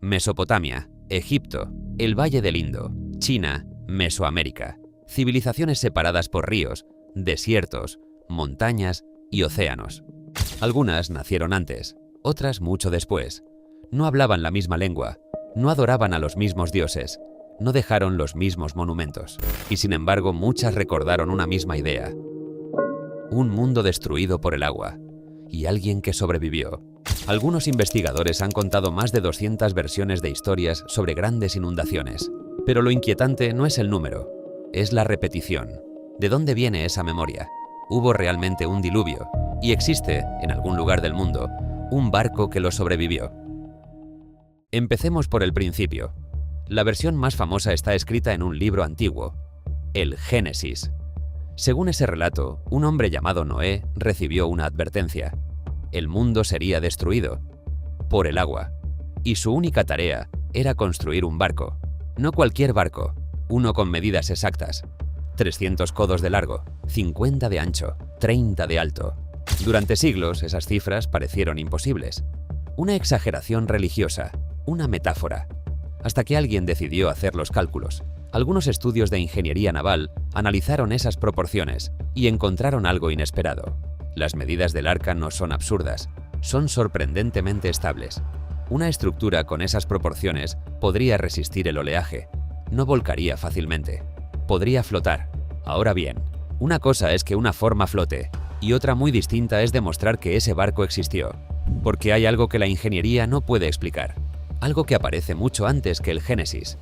Mesopotamia, Egipto, el Valle del Indo, China, Mesoamérica. Civilizaciones separadas por ríos, desiertos, montañas y océanos. Algunas nacieron antes, otras mucho después. No hablaban la misma lengua, no adoraban a los mismos dioses, no dejaron los mismos monumentos. Y sin embargo, muchas recordaron una misma idea. Un mundo destruido por el agua. Y alguien que sobrevivió. Algunos investigadores han contado más de 200 versiones de historias sobre grandes inundaciones. Pero lo inquietante no es el número, es la repetición. ¿De dónde viene esa memoria? Hubo realmente un diluvio, y existe, en algún lugar del mundo, un barco que lo sobrevivió. Empecemos por el principio. La versión más famosa está escrita en un libro antiguo, el Génesis. Según ese relato, un hombre llamado Noé recibió una advertencia. El mundo sería destruido por el agua, y su única tarea era construir un barco. No cualquier barco, uno con medidas exactas. 300 codos de largo, 50 de ancho, 30 de alto. Durante siglos esas cifras parecieron imposibles. Una exageración religiosa, una metáfora. Hasta que alguien decidió hacer los cálculos. Algunos estudios de ingeniería naval analizaron esas proporciones y encontraron algo inesperado. Las medidas del arca no son absurdas, son sorprendentemente estables. Una estructura con esas proporciones podría resistir el oleaje, no volcaría fácilmente, podría flotar. Ahora bien, una cosa es que una forma flote y otra muy distinta es demostrar que ese barco existió, porque hay algo que la ingeniería no puede explicar, algo que aparece mucho antes que el Génesis,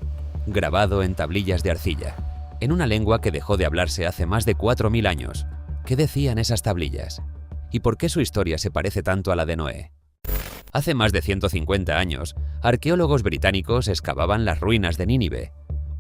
grabado en tablillas de arcilla, en una lengua que dejó de hablarse hace más de 4000 años. ¿Qué decían esas tablillas? ¿Y por qué su historia se parece tanto a la de Noé? Hace más de 150 años, arqueólogos británicos excavaban las ruinas de Nínive,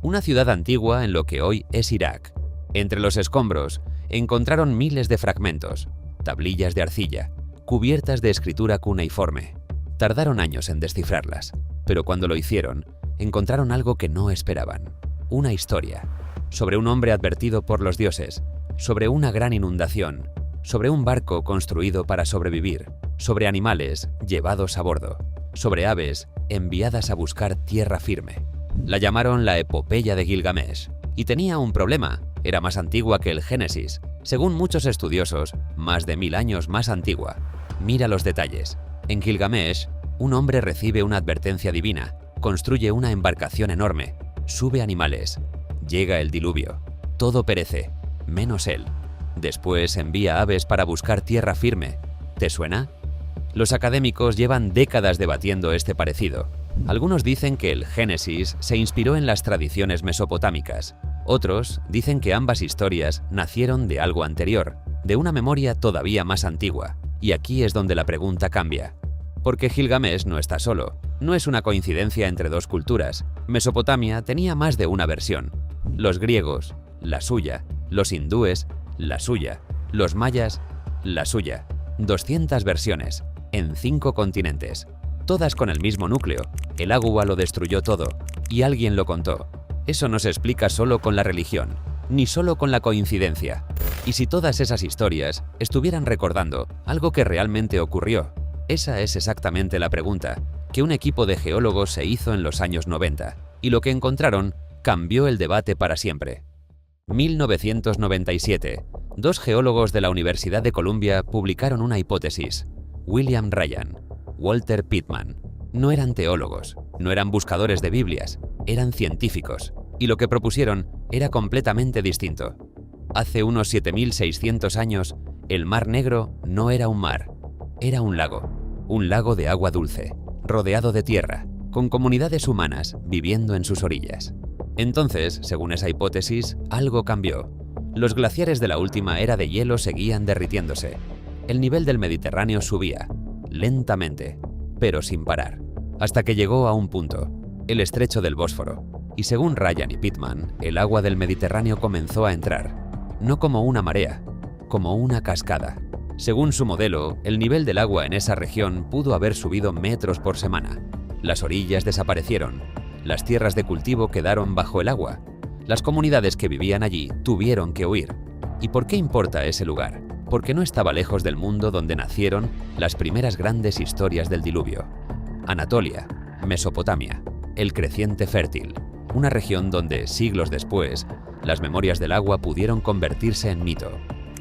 una ciudad antigua en lo que hoy es Irak. Entre los escombros encontraron miles de fragmentos, tablillas de arcilla, cubiertas de escritura cuneiforme. Tardaron años en descifrarlas, pero cuando lo hicieron, encontraron algo que no esperaban. Una historia, sobre un hombre advertido por los dioses, sobre una gran inundación, sobre un barco construido para sobrevivir, sobre animales llevados a bordo, sobre aves enviadas a buscar tierra firme. La llamaron la epopeya de Gilgamesh, y tenía un problema, era más antigua que el Génesis, según muchos estudiosos, más de 1000 años más antigua. Mira los detalles. En Gilgamesh, un hombre recibe una advertencia divina, construye una embarcación enorme, sube animales, llega el diluvio, todo perece, menos él. Después envía aves para buscar tierra firme. ¿Te suena? Los académicos llevan décadas debatiendo este parecido. Algunos dicen que el Génesis se inspiró en las tradiciones mesopotámicas. Otros dicen que ambas historias nacieron de algo anterior, de una memoria todavía más antigua. Y aquí es donde la pregunta cambia. Porque Gilgamesh no está solo. No es una coincidencia entre dos culturas. Mesopotamia tenía más de una versión. Los griegos, la suya. Los hindúes, la suya. Los mayas, la suya. 200 versiones, en 5 continentes. Todas con el mismo núcleo. El agua lo destruyó todo, y alguien lo contó. Eso no se explica solo con la religión, ni solo con la coincidencia. Y si todas esas historias estuvieran recordando algo que realmente ocurrió, esa es exactamente la pregunta que un equipo de geólogos se hizo en los años 90, y lo que encontraron cambió el debate para siempre. 1997, 2 geólogos de la Universidad de Columbia publicaron una hipótesis. William Ryan, Walter Pitman. No eran teólogos, no eran buscadores de Biblias, eran científicos, y lo que propusieron era completamente distinto. Hace unos 7600 años, el Mar Negro no era un mar, era un lago de agua dulce, rodeado de tierra, con comunidades humanas viviendo en sus orillas. Entonces, según esa hipótesis, algo cambió. Los glaciares de la última era de hielo seguían derritiéndose. El nivel del Mediterráneo subía, lentamente, pero sin parar, hasta que llegó a un punto, el estrecho del Bósforo. Y según Ryan y Pitman, el agua del Mediterráneo comenzó a entrar, no como una marea, como una cascada. Según su modelo, el nivel del agua en esa región pudo haber subido metros por semana. Las orillas desaparecieron, las tierras de cultivo quedaron bajo el agua. Las comunidades que vivían allí tuvieron que huir. ¿Y por qué importa ese lugar? Porque no estaba lejos del mundo donde nacieron las primeras grandes historias del diluvio. Anatolia, Mesopotamia, el creciente fértil, una región donde, siglos después, las memorias del agua pudieron convertirse en mito.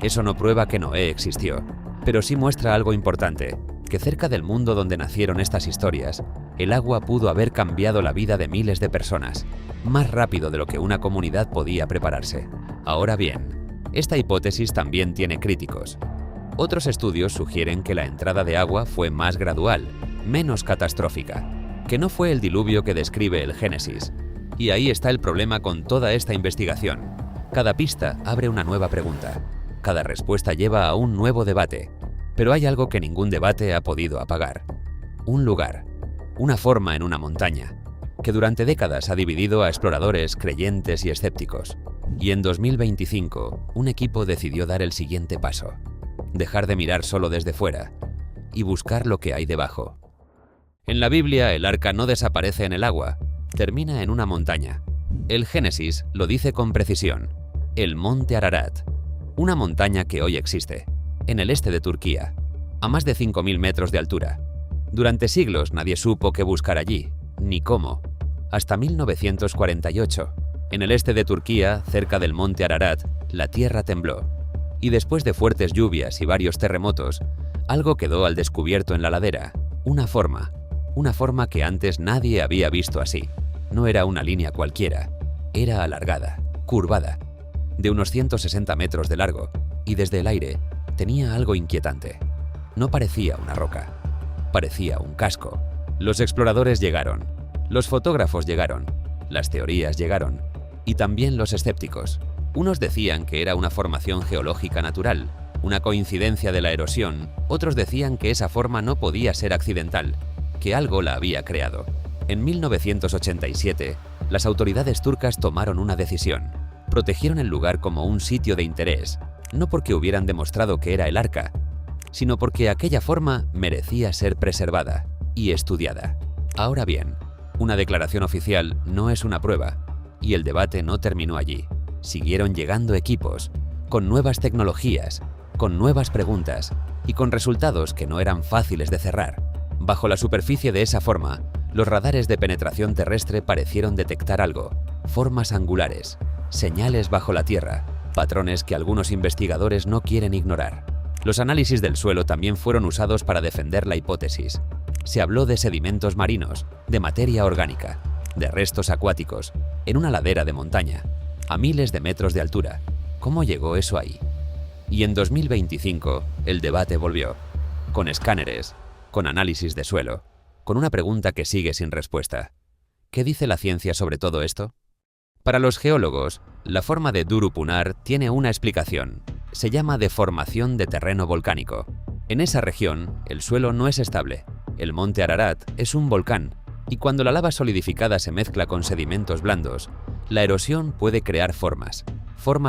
Eso no prueba que Noé existió, pero sí muestra algo importante, que cerca del mundo donde nacieron estas historias, el agua pudo haber cambiado la vida de miles de personas, más rápido de lo que una comunidad podía prepararse. Ahora bien, esta hipótesis también tiene críticos. Otros estudios sugieren que la entrada de agua fue más gradual, menos catastrófica, que no fue el diluvio que describe el Génesis. Y ahí está el problema con toda esta investigación. Cada pista abre una nueva pregunta. Cada respuesta lleva a un nuevo debate. Pero hay algo que ningún debate ha podido apagar. Un lugar, una forma en una montaña, que durante décadas ha dividido a exploradores, creyentes y escépticos. Y en 2025, un equipo decidió dar el siguiente paso. Dejar de mirar solo desde fuera y buscar lo que hay debajo. En la Biblia, el arca no desaparece en el agua, termina en una montaña. El Génesis lo dice con precisión: el monte Ararat, una montaña que hoy existe, en el este de Turquía, a más de 5.000 metros de altura. Durante siglos nadie supo qué buscar allí, ni cómo. Hasta 1948, en el este de Turquía, cerca del monte Ararat, la tierra tembló. Y después de fuertes lluvias y varios terremotos, algo quedó al descubierto en la ladera: una forma que antes nadie había visto así. No era una línea cualquiera, era alargada, curvada, de unos 160 metros de largo, y desde el aire tenía algo inquietante. No parecía una roca, parecía un casco. Los exploradores llegaron, los fotógrafos llegaron, las teorías llegaron, y también los escépticos. Unos decían que era una formación geológica natural, una coincidencia de la erosión. Otros decían que esa forma no podía ser accidental, que algo la había creado. En 1987, las autoridades turcas tomaron una decisión. Protegieron el lugar como un sitio de interés, no porque hubieran demostrado que era el arca, sino porque aquella forma merecía ser preservada y estudiada. Ahora bien, una declaración oficial no es una prueba, y el debate no terminó allí. Siguieron llegando equipos, con nuevas tecnologías, con nuevas preguntas y con resultados que no eran fáciles de cerrar. Bajo la superficie de esa forma, los radares de penetración terrestre parecieron detectar algo: formas angulares, señales bajo la tierra, patrones que algunos investigadores no quieren ignorar. Los análisis del suelo también fueron usados para defender la hipótesis. Se habló de sedimentos marinos, de materia orgánica, de restos acuáticos, en una ladera de montaña, a miles de metros de altura. ¿Cómo llegó eso ahí? Y en 2025, el debate volvió, con escáneres, con análisis de suelo, con una pregunta que sigue sin respuesta. ¿Qué dice la ciencia sobre todo esto? Para los geólogos, la forma de Durupunar tiene una explicación. Se llama deformación de terreno volcánico. En esa región, el suelo no es estable. El monte Ararat es un volcán, y cuando la lava solidificada se mezcla con sedimentos blandos, la erosión puede crear formas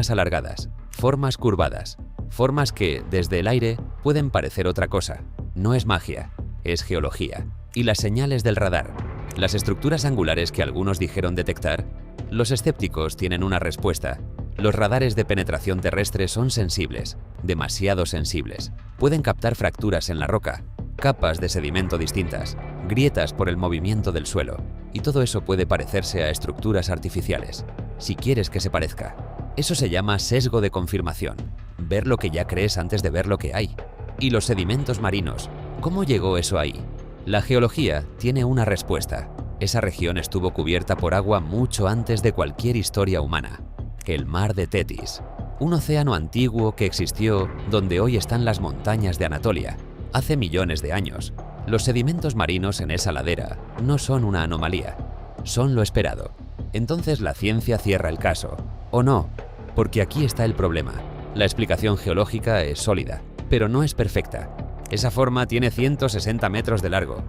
alargadas, formas curvadas, formas que, desde el aire, pueden parecer otra cosa. No es magia, es geología. Y las señales del radar, las estructuras angulares que algunos dijeron detectar, los escépticos tienen una respuesta. Los radares de penetración terrestre son sensibles, demasiado sensibles. Pueden captar fracturas en la roca, capas de sedimento distintas, grietas por el movimiento del suelo, y todo eso puede parecerse a estructuras artificiales, si quieres que se parezca. Eso se llama sesgo de confirmación, ver lo que ya crees antes de ver lo que hay. Y los sedimentos marinos, ¿cómo llegó eso ahí? La geología tiene una respuesta. Esa región estuvo cubierta por agua mucho antes de cualquier historia humana. El mar de Tetis, un océano antiguo que existió donde hoy están las montañas de Anatolia, hace millones de años. Los sedimentos marinos en esa ladera no son una anomalía, son lo esperado. Entonces la ciencia cierra el caso, ¿o no? Porque aquí está el problema. La explicación geológica es sólida, pero no es perfecta. Esa forma tiene 160 metros de largo.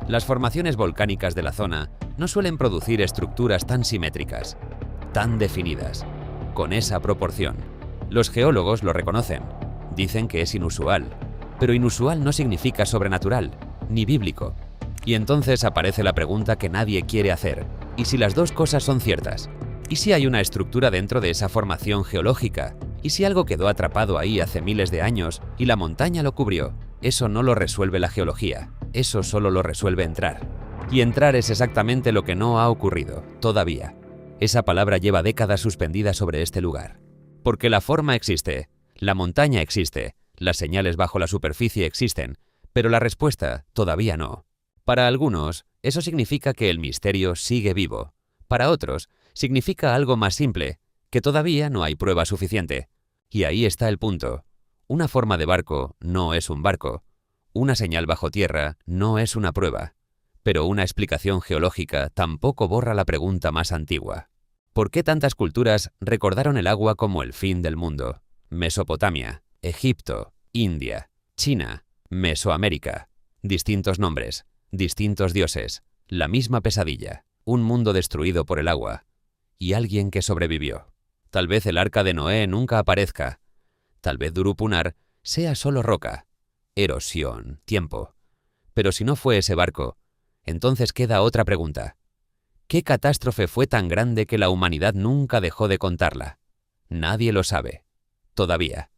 Las formaciones volcánicas de la zona no suelen producir estructuras tan simétricas, tan definidas, con esa proporción. Los geólogos lo reconocen, dicen que es inusual, pero inusual no significa sobrenatural, ni bíblico. Y entonces aparece la pregunta que nadie quiere hacer: ¿y si las dos cosas son ciertas? ¿Y si hay una estructura dentro de esa formación geológica? ¿Y si algo quedó atrapado ahí hace miles de años y la montaña lo cubrió? Eso no lo resuelve la geología, eso solo lo resuelve entrar. Y entrar es exactamente lo que no ha ocurrido, todavía. Esa palabra lleva décadas suspendida sobre este lugar. Porque la forma existe, la montaña existe, las señales bajo la superficie existen, pero la respuesta todavía no. Para algunos, eso significa que el misterio sigue vivo. Para otros, significa algo más simple, que todavía no hay prueba suficiente. Y ahí está el punto. Una forma de barco no es un barco. Una señal bajo tierra no es una prueba. Pero una explicación geológica tampoco borra la pregunta más antigua. ¿Por qué tantas culturas recordaron el agua como el fin del mundo? Mesopotamia, Egipto, India, China, Mesoamérica. Distintos nombres, distintos dioses, la misma pesadilla, un mundo destruido por el agua. Y alguien que sobrevivió. Tal vez el arca de Noé nunca aparezca. Tal vez Durupunar sea solo roca, erosión, tiempo. Pero si no fue ese barco, entonces queda otra pregunta. ¿Qué catástrofe fue tan grande que la humanidad nunca dejó de contarla? Nadie lo sabe. Todavía.